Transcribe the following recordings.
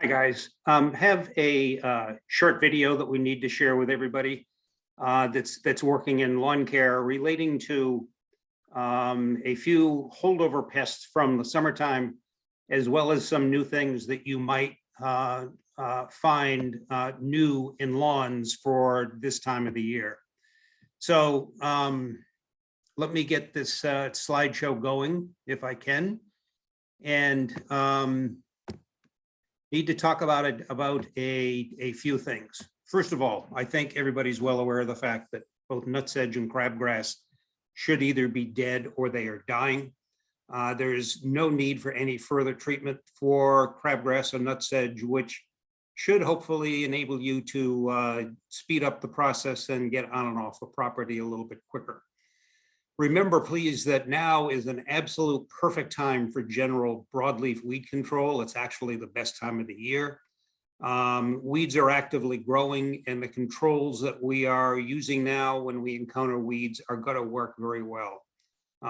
Hi, guys. Have a short video that we need to share with everybody that's working in lawn care relating to a few holdover pests from the summertime, as well as some new things that you might find new in lawns for this time of the year. So let me get this slideshow going if I can. And need to talk about a few things. First of all, I think everybody's well aware of the fact that both nutsedge and crabgrass should either be dead or they are dying. There's no need for any further treatment for crabgrass or nutsedge, which should hopefully enable you to speed up the process and get on and off the property a little bit quicker. Remember, please, that now is an absolute perfect time for general broadleaf weed control. It's actually the best time of the year. Weeds are actively growing, and the controls that we are using now when we encounter weeds are going to work very well.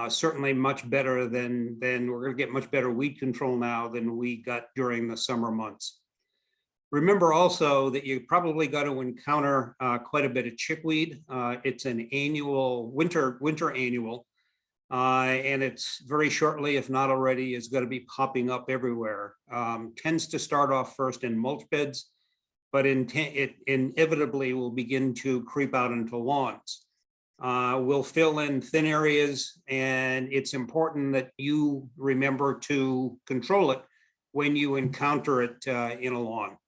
Certainly much better than we're going to get much better weed control now than we got during the summer months. Remember also that you probably got to encounter quite a bit of chickweed. It's an annual winter annual, and it's very shortly, if not already, is going to be popping up everywhere. Tends to start off first in mulch beds, but it inevitably will begin to creep out into lawns. We'll fill in thin areas, and it's important that you remember to control it when you encounter it in a lawn.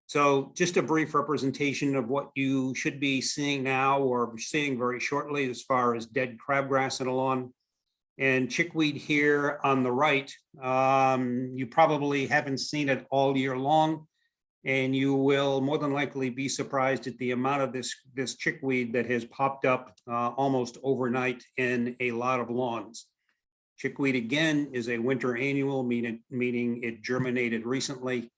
So just a brief representation of what you should be seeing now or seeing very shortly as far as dead crabgrass in a lawn. And chickweed here on the right, you probably haven't seen it all year long, and you will more than likely be surprised at the amount of this chickweed that has popped up almost overnight in a lot of lawns. Chickweed, again, is a winter annual, meaning it germinated recently.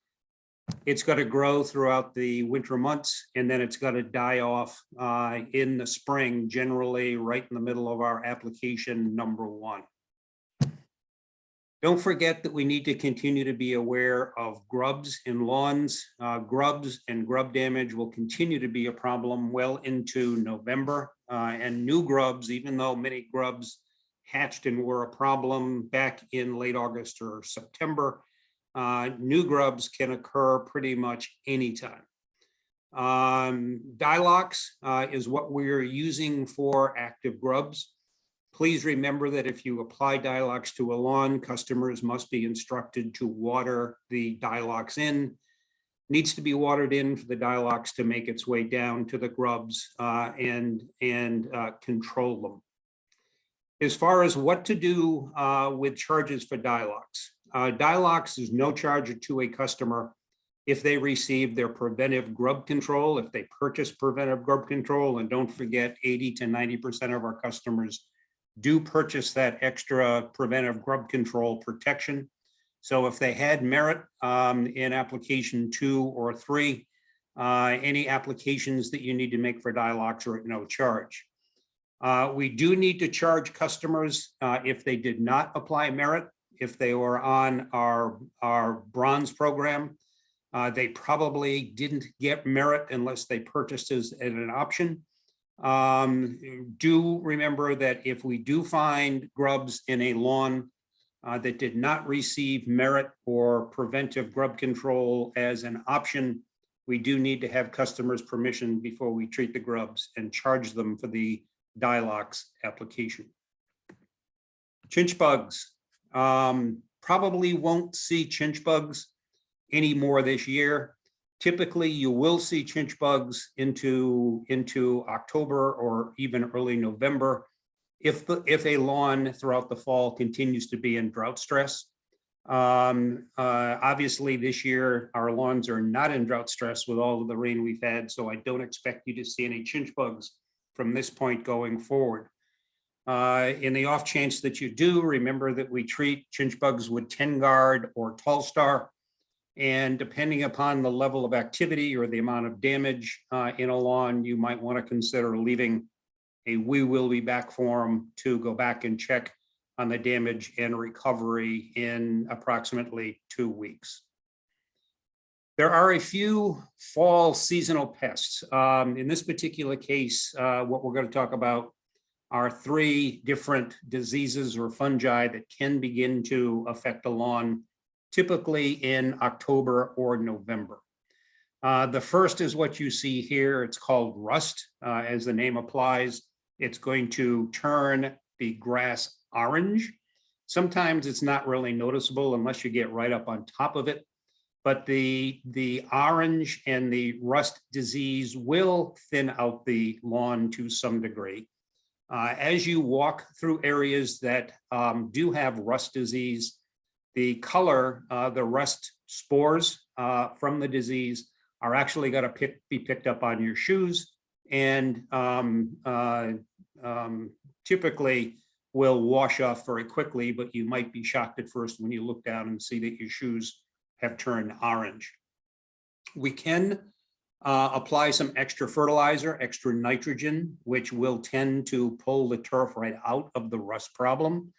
It's got to grow throughout the winter months, and then it's got to die off in the spring, generally right in the middle of our application number 1. Don't forget that we need to continue to be aware of grubs in lawns. Grubs and grub damage will continue to be a problem well into November, and new grubs, even though many grubs hatched and were a problem back in late August or September, new grubs can occur pretty much anytime. Dilox is what we're using for active grubs. Please remember that if you apply Dilox to a lawn, customers must be instructed to water the Dilox in. Needs to be watered in for the Dilox to make its way down to the grubs and control them. As far as what to do with charges for Dilox, Dilox is no charge to a customer if they receive their preventive grub control, if they purchase preventive grub control. And don't forget, 80 to 90% of our customers do purchase that extra preventive grub control protection. So if they had merit in application 2 or 3, any applications that you need to make for Dilox are at no charge. We do need to charge customers if they did not apply merit. If they were on our bronze program, they probably didn't get merit unless they purchased as an option. Do remember that if we do find grubs in a lawn that did not receive merit or preventive grub control as an option, we do need to have customers' permission before we treat the grubs and charge them for the Dilox application. Chinch bugs. Probably won't see chinch bugs anymore this year. Typically, you will see chinch bugs into October or even early November if a lawn throughout the fall continues to be in drought stress. Obviously, this year, our lawns are not in drought stress with all of the rain we've had, so I don't expect you to see any chinch bugs from this point going forward. In the off chance that you do, remember that we treat chinch bugs with 10 guard or tall star. And depending upon the level of activity or the amount of damage in a lawn, you might want to consider leaving a "we will be back" form to go back and check on the damage and recovery in approximately 2 weeks. There are a few fall seasonal pests. In this particular case, what we're going to talk about are 3 different diseases or fungi that can begin to affect the lawn, typically in October or November. The first is what you see here. It's called rust. As the name applies, it's going to turn the grass orange. Sometimes it's not really noticeable unless you get right up on top of it. But the orange and the rust disease will thin out the lawn to some degree. As you walk through areas that do have rust disease, the color, the rust spores from the disease are actually going to be picked up on your shoes, and typically will wash off very quickly, but you might be shocked at first when you look down and see that your shoes have turned orange. We can apply some extra fertilizer, extra nitrogen, which will tend to pull the turf right out of the rust problem.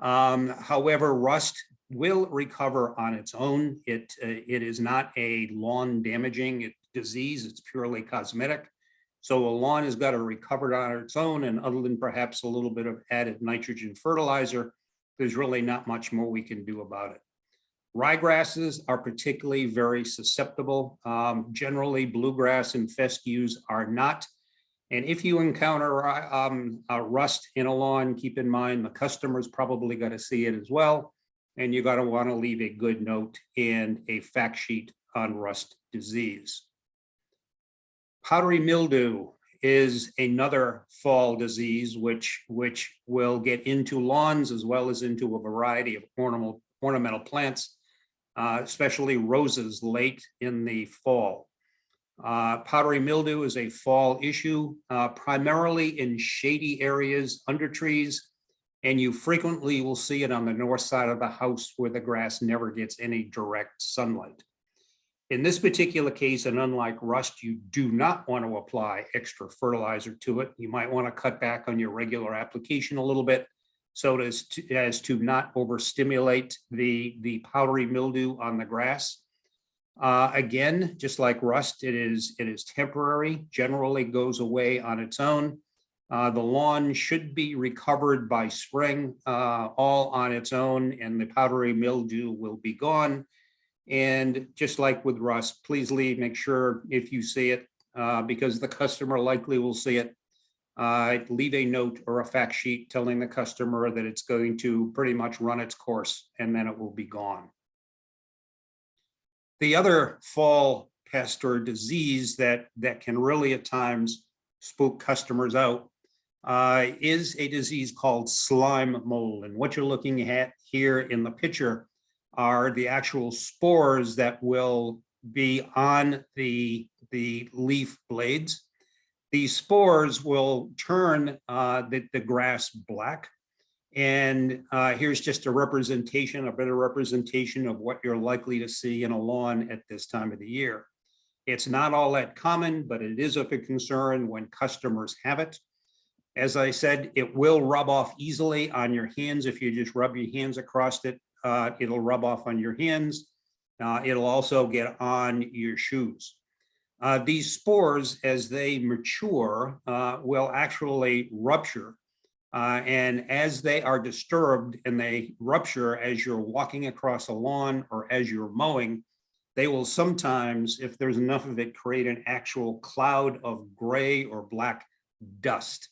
However, rust will recover on its own. It is not a lawn damaging disease. It's purely cosmetic. So a lawn has got to recover on its own, and other than perhaps a little bit of added nitrogen fertilizer, there's really not much more we can do about it. Ryegrasses are particularly very susceptible. Generally, bluegrass and fescues are not. And if you encounter rust in a lawn, keep in mind the customer's probably going to see it as well. And you're going to want to leave a good note and a fact sheet on rust disease. Powdery mildew is another fall disease which will get into lawns as well as into a variety of ornamental plants, especially roses late in the fall. Powdery mildew is a fall issue, primarily in shady areas under trees, and you frequently will see it on the north side of the house where the grass never gets any direct sunlight. In this particular case, and unlike rust, you do not want to apply extra fertilizer to it. You might want to cut back on your regular application a little bit so as to not overstimulate the powdery mildew on the grass. Again, just like rust, it is temporary, generally goes away on its own. The lawn should be recovered by spring all on its own, and the powdery mildew will be gone. And just like with rust, please make sure if you see it, because the customer likely will see it, leave a note or a fact sheet telling the customer that it's going to pretty much run its course and then it will be gone. The other fall pest or disease that can really at times spook customers out is a disease called slime mold. And what you're looking at here in the picture are the actual spores that will be on the leaf blades. These spores will turn the grass black. And here's just a better representation of what you're likely to see in a lawn at this time of the year. It's not all that common, but it is of a concern when customers have it. As I said, it will rub off easily on your hands. If you just rub your hands across it, it'll rub off on your hands. It'll also get on your shoes. These spores, as they mature, will actually rupture. And as they are disturbed and they rupture as you're walking across a lawn or as you're mowing, they will sometimes, if there's enough of it, create an actual cloud of gray or black dust.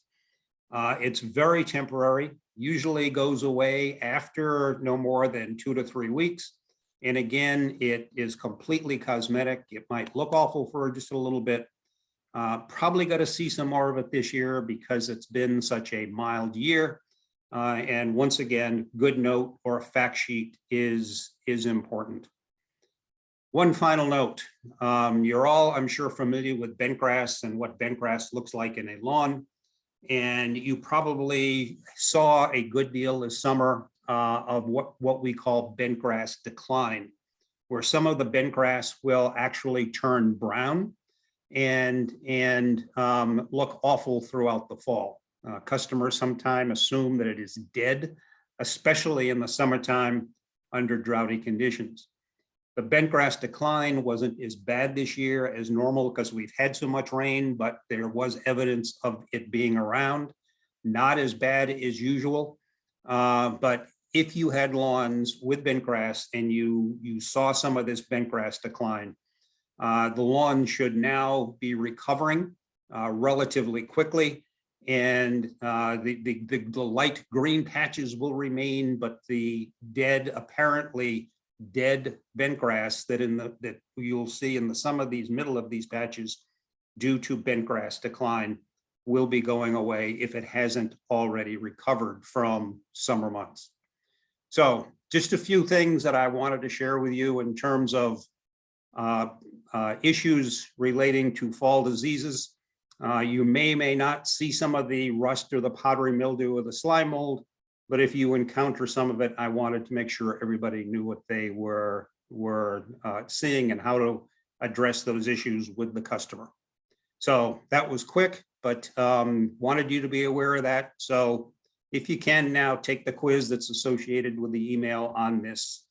It's very temporary, usually goes away after no more than 2 to 3 weeks. And again, it is completely cosmetic. It might look awful for just a little bit. Probably got to see some more of it this year because it's been such a mild year. And once again, good note or a fact sheet is important. One final note, you're all, I'm sure, familiar with bentgrass and what bentgrass looks like in a lawn. And you probably saw a good deal this summer of what we call bentgrass decline, where some of the bentgrass will actually turn brown and look awful throughout the fall. Customers sometimes assume that it is dead especially in the summertime under droughty conditions. The bentgrass decline wasn't as bad this year as normal because we've had so much rain, but there was evidence of it being around. Not as bad as usual, but if you had lawns with bentgrass and you saw some of this bentgrass decline, the lawn should now be recovering relatively quickly, and the light green patches will remain, but the apparently dead bentgrass that you'll see in some of these middle of these patches due to bentgrass decline will be going away if it hasn't already recovered from summer months. So just a few things that I wanted to share with you in terms of issues relating to fall diseases. You may not see some of the rust or the powdery mildew or the slime mold, but if you encounter some of it, I wanted to make sure everybody knew what they were seeing and how to address those issues with the customer. So that was quick, but wanted you to be aware of that. So if you can now take the quiz that's associated with the email on this,